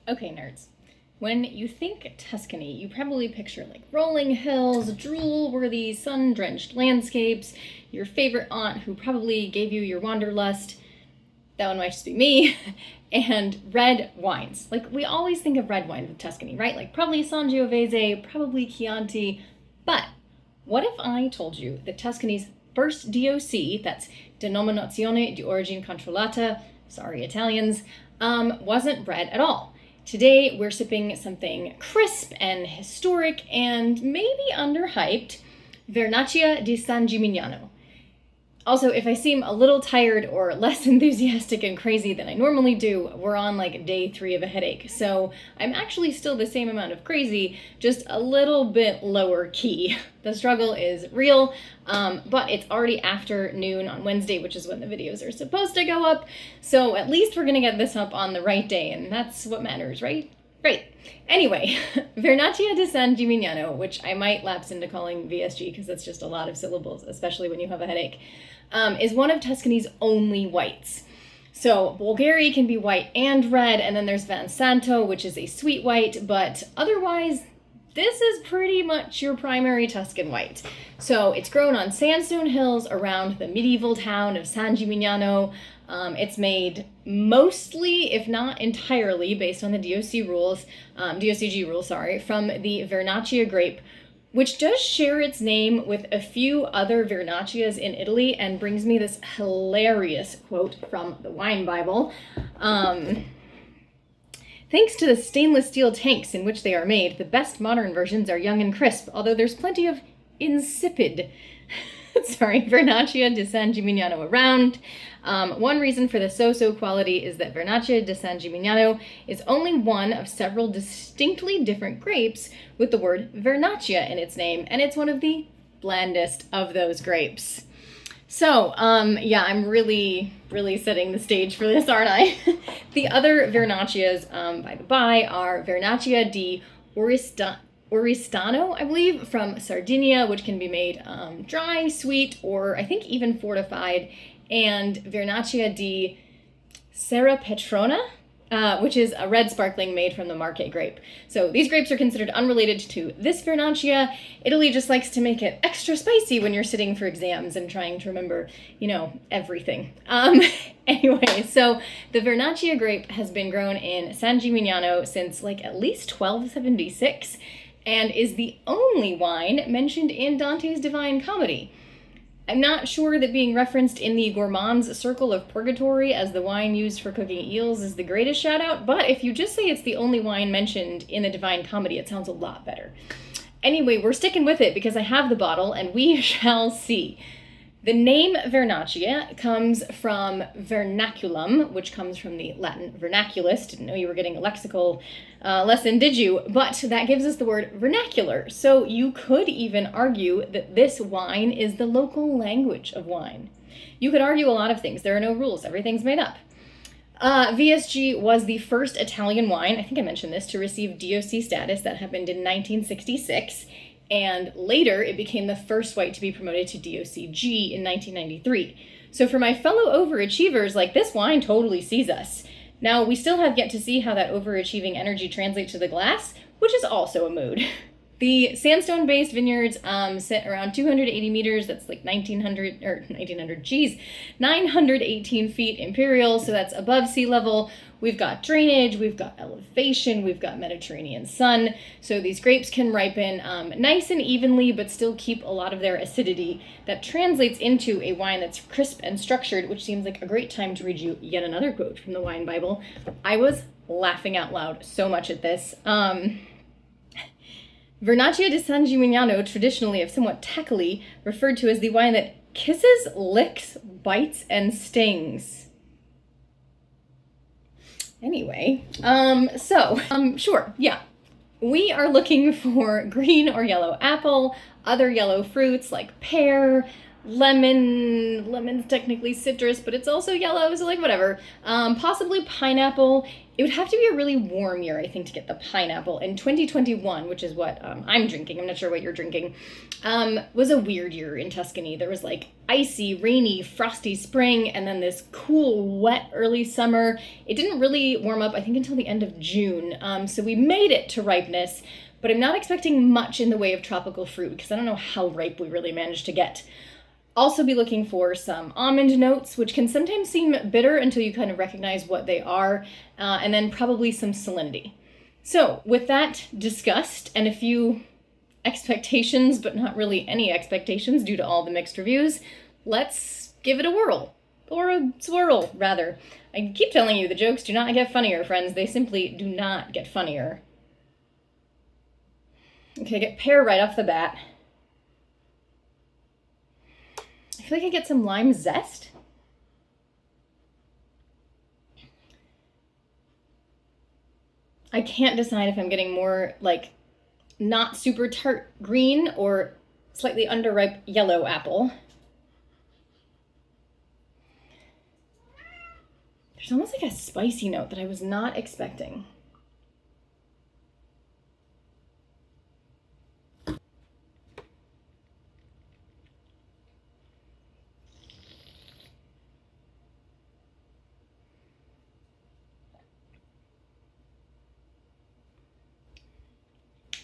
Okay, nerds. When you think Tuscany, you probably picture like rolling hills, drool-worthy, sun-drenched landscapes, your favorite aunt who probably gave you your wanderlust, that one might just be me, and red wines. Like, we always think of red wine with Tuscany, right? Like, probably Sangiovese, probably Chianti, but what if I told you that Tuscany's first DOC, that's Denominazione di Origine Controllata, sorry Italians, wasn't red at all. Today, we're sipping something crisp and historic and maybe underhyped, Vernaccia di San Gimignano. Also, if I seem a little tired or less enthusiastic and crazy than I normally do, we're on like day 3 of a headache. So I'm actually still the same amount of crazy, just a little bit lower key. The struggle is real, but it's already afternoon on Wednesday, which is when the videos are supposed to go up. So at least we're gonna get this up on the right day, and that's what matters, right? Great. Anyway, Vernaccia di San Gimignano, which I might lapse into calling VSG because that's just a lot of syllables, especially when you have a headache, is one of Tuscany's only whites. So Bulgari can be white and red, and then there's Van Santo, which is a sweet white, but otherwise, this is pretty much your primary Tuscan white. So it's grown on sandstone hills around the medieval town of San Gimignano. It's made mostly, if not entirely, based on the DOCG rules, from the Vernaccia grape, which does share its name with a few other Vernaccias in Italy, and brings me this hilarious quote from the Wine Bible. Thanks to the stainless steel tanks in which they are made, the best modern versions are young and crisp, although there's plenty of insipid Vernaccia di San Gimignano around. One reason for the so-so quality is that Vernaccia di San Gimignano is only one of several distinctly different grapes with the word Vernaccia in its name, and it's one of the blandest of those grapes. So, yeah, I'm really setting the stage for this, aren't I? The other Vernaccias, by the by, are Vernaccia di Oristano, I believe, from Sardinia, which can be made dry, sweet, or I think even fortified, and Vernaccia di Serrapetrona, which is a red sparkling made from the Marche grape. So these grapes are considered unrelated to this Vernaccia. Italy just likes to make it extra spicy when you're sitting for exams and trying to remember, everything. Anyway, so the Vernaccia grape has been grown in San Gimignano since at least 1276, and is the only wine mentioned in Dante's Divine Comedy. I'm not sure that being referenced in the gourmand's circle of purgatory as the wine used for cooking eels is the greatest shout out, but if you just say it's the only wine mentioned in the Divine Comedy, it sounds a lot better. Anyway, we're sticking with it because I have the bottle and we shall see. The name Vernaccia comes from vernaculum, which comes from the Latin vernaculus. Didn't know you were getting a lexical lesson, did you? But that gives us the word vernacular. So you could even argue that this wine is the local language of wine. You could argue a lot of things. There are no rules. Everything's made up. VSG was the first Italian wine, I think I mentioned this, to receive DOC status. That happened in 1966. And later, it became the first white to be promoted to DOCG in 1993. So for my fellow overachievers, this wine totally sees us. Now, we still have yet to see how that overachieving energy translates to the glass, which is also a mood. The sandstone-based vineyards sit around 280 meters, that's 918 feet imperial, so that's above sea level. We've got drainage, we've got elevation, we've got Mediterranean sun, so these grapes can ripen nice and evenly, but still keep a lot of their acidity. That translates into a wine that's crisp and structured, which seems like a great time to read you yet another quote from the Wine Bible. I was laughing out loud so much at this. Vernaccia di San Gimignano, traditionally, if somewhat tackily, referred to as the wine that kisses, licks, bites, and stings. Anyway, sure, yeah. We are looking for green or yellow apple, other yellow fruits like pear, lemon. Lemon's technically citrus, but it's also yellow, so like whatever. Possibly pineapple. It would have to be a really warm year, I think, to get the pineapple. And 2021, which is what I'm drinking, I'm not sure what you're drinking, was a weird year in Tuscany. There was like icy, rainy, frosty spring, and then this cool, wet early summer. It didn't really warm up, I think, until the end of June. So we made it to ripeness, but I'm not expecting much in the way of tropical fruit because I don't know how ripe we really managed to get. Also be looking for some almond notes, which can sometimes seem bitter until you kind of recognize what they are, and then probably some salinity. So with that discussed and a few expectations, but not really any expectations due to all the mixed reviews, let's give it a whirl. Or a swirl, rather. I keep telling you, the jokes do not get funnier, friends. They simply do not get funnier. Okay, get pear right off the bat. I feel like I get some lime zest. I can't decide if I'm getting more like not super tart green or slightly underripe yellow apple. There's almost like a spicy note that I was not expecting.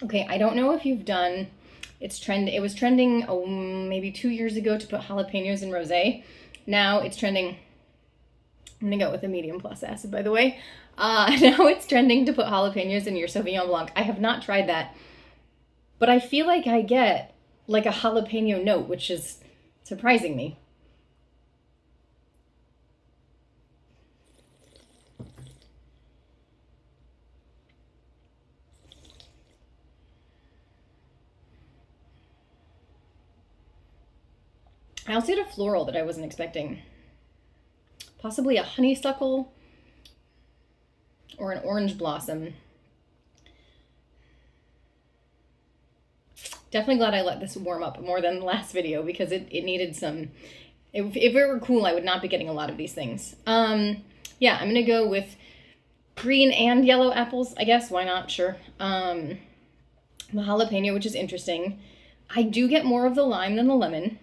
Okay, I don't know if you've done, it was trending maybe 2 years ago to put jalapenos in rosé. Now it's trending, I'm gonna go with a medium plus acid, by the way. Now it's trending to put jalapenos in your Sauvignon Blanc. I have not tried that, but I feel like I get like a jalapeno note, which is surprising me. I also had a floral that I wasn't expecting. Possibly a honeysuckle or an orange blossom. Definitely glad I let this warm up more than the last video because it needed some, if it were cool, I would not be getting a lot of these things. Yeah, I'm gonna go with green and yellow apples, I guess, why not, sure. The jalapeno, which is interesting. I do get more of the lime than the lemon.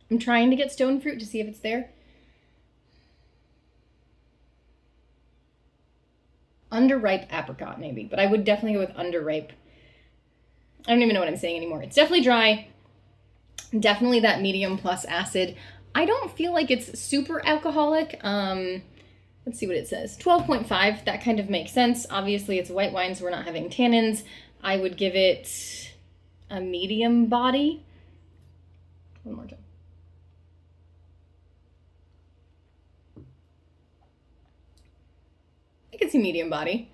I'm trying to get stone fruit to see if it's there. Underripe apricot, maybe, but I would definitely go with underripe. I don't even know what I'm saying anymore. It's definitely dry. Definitely that medium plus acid. I don't feel like it's super alcoholic. Let's see what it says. 12.5, that kind of makes sense. Obviously, it's white wine, so we're not having tannins. I would give it a medium body. One more time. I can see medium body.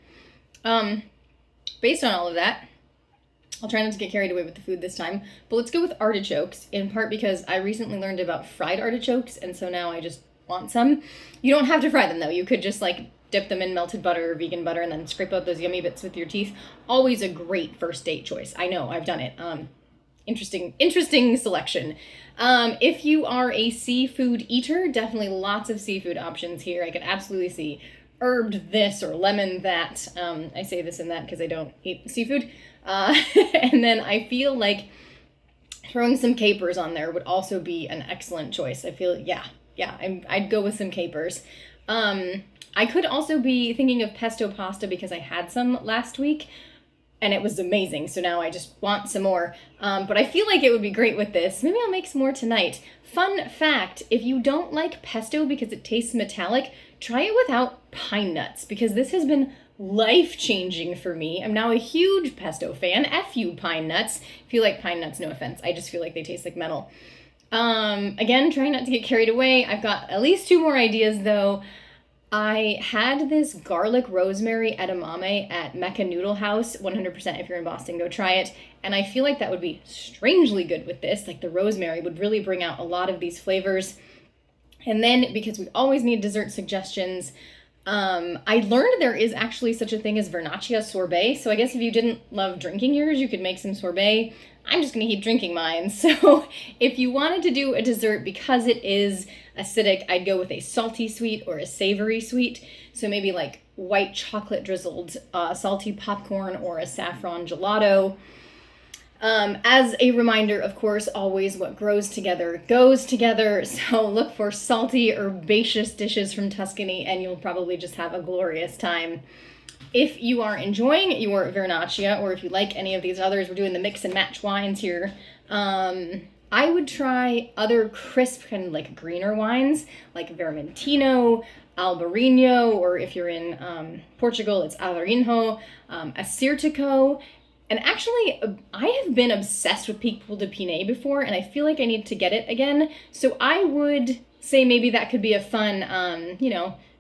Based on all of that, I'll try not to get carried away with the food this time, but let's go with artichokes, in part because I recently learned about fried artichokes, and so now I just want some. You don't have to fry them, though. You could just, like, dip them in melted butter or vegan butter and then scrape out those yummy bits with your teeth. Always a great first date choice. I know, I've done it. Interesting selection. If you are a seafood eater, definitely lots of seafood options here. I could absolutely see herbed this or lemon that. I say this and that because I don't eat seafood. And then I feel like throwing some capers on there would also be an excellent choice. I feel, yeah, I'd go with some capers. I could also be thinking of pesto pasta because I had some last week and it was amazing. So now I just want some more. But I feel like it would be great with this. Maybe I'll make some more tonight. Fun fact, if you don't like pesto because it tastes metallic, try it without pine nuts because this has been life-changing for me. I'm now a huge pesto fan. F you, pine nuts. If you like pine nuts, no offense. I just feel like they taste like metal. Again, trying not to get carried away. I've got at least 2 more ideas though. I had this garlic rosemary edamame at Mecca Noodle House. 100% if you're in Boston, go try it. And I feel like that would be strangely good with this. Like the rosemary would really bring out a lot of these flavors. And then, because we always need dessert suggestions, I learned there is actually such a thing as Vernaccia sorbet. So I guess if you didn't love drinking yours, you could make some sorbet. I'm just gonna keep drinking mine. So if you wanted to do a dessert, because it is acidic, I'd go with a salty sweet or a savory sweet. So maybe like white chocolate drizzled salty popcorn or a saffron gelato. As a reminder, of course, always what grows together goes together. So look for salty, herbaceous dishes from Tuscany and you'll probably just have a glorious time. If you are enjoying your Vernaccia, or if you like any of these others, we're doing the mix and match wines here. I would try other crisp, kind of like greener wines, like Vermentino, Albarino, or if you're in Portugal, it's Alvarinho, Assyrtiko. And actually, I have been obsessed with Pico de Pinet before, and I feel like I need to get it again. So I would say maybe that could be a fun,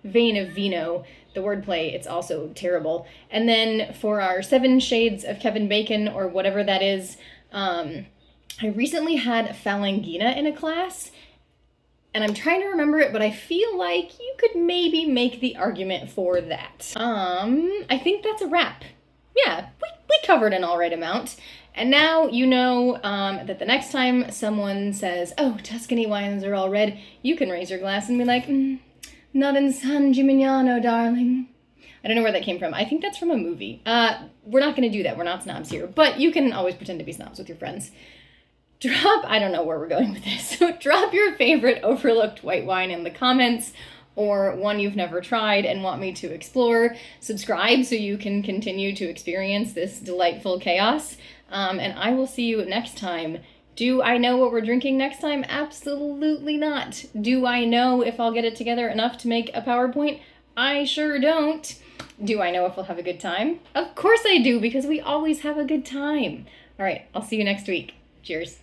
vein of vino. The wordplay, it's also terrible. And then for our 7 shades of Kevin Bacon, or whatever that is, I recently had a Falangina in a class, and I'm trying to remember it, but I feel like you could maybe make the argument for that. I think that's a wrap. Yeah, we covered an all right amount. And now you know that the next time someone says, oh, Tuscany wines are all red, you can raise your glass and be like, not in San Gimignano, darling. I don't know where that came from. I think that's from a movie. We're not going to do that. We're not snobs here. But you can always pretend to be snobs with your friends. I don't know where we're going with this. So drop your favorite overlooked white wine in the comments, or one you've never tried and want me to explore. Subscribe so you can continue to experience this delightful chaos. And I will see you next time. Do I know what we're drinking next time? Absolutely not. Do I know if I'll get it together enough to make a PowerPoint? I sure don't. Do I know if we'll have a good time? Of course I do, because we always have a good time. All right, I'll see you next week. Cheers.